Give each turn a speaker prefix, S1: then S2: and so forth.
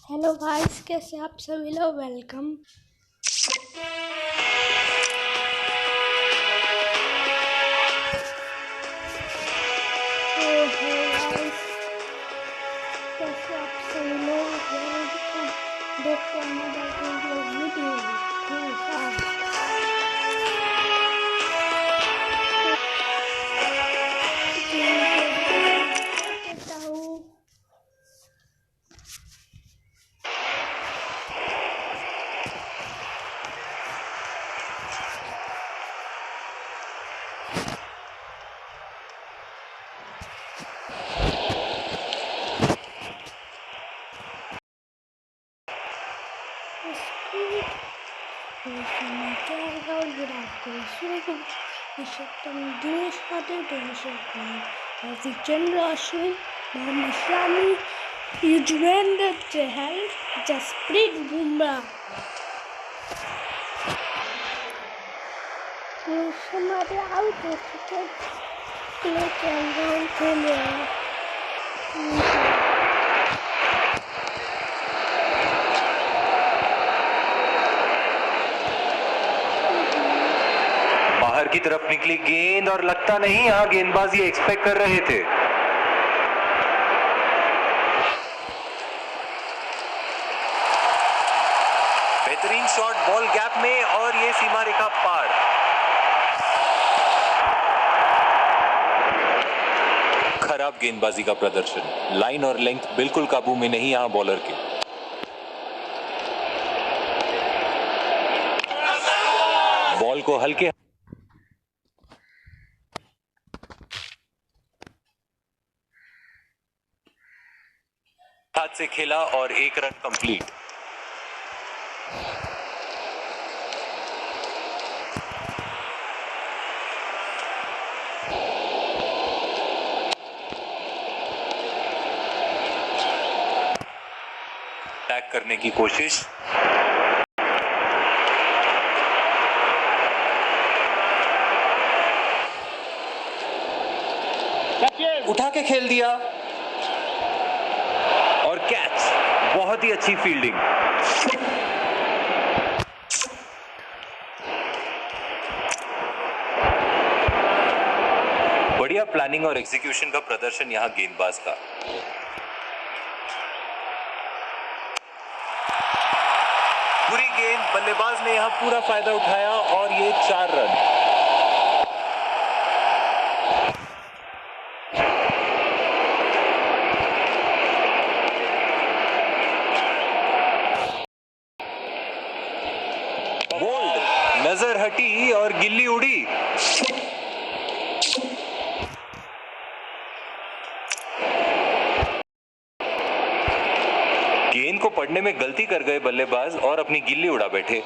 S1: Hello guys, कैसे आप सभी लोग। वेलकम। कैसे आप सभी लोग देखते हैं वीडियो। मोहम्मद शामी, युजवेंद्र चहल, जसप्रीत बुमराह। हमारे आउट हो चुके
S2: बाहर की तरफ निकली गेंद और लगता नहीं यहाँ गेंदबाजी एक्सपेक्ट कर रहे थे। बेहतरीन शॉट बॉल गैप में और ये सीमा रेखा पार। खराब गेंदबाजी का प्रदर्शन, लाइन और लेंथ बिल्कुल काबू में नहीं यहाँ बॉलर के। बॉल को हल्के हाथ से खेला और 1 रन कंप्लीट। अटैक करने की कोशिश, उठा के खेल दिया और कैच। बहुत ही अच्छी फील्डिंग। बढ़िया प्लानिंग और एग्जीक्यूशन का प्रदर्शन यहां गेंदबाज का। पूरी गेंद, बल्लेबाज ने यहां पूरा फायदा उठाया और ये 4 रन। बोल्ड, नजर हटी और गिल्ली उड़ी। गेंद को पड़ने में गलती कर गए बल्लेबाज और अपनी गिल्ली उड़ा बैठे।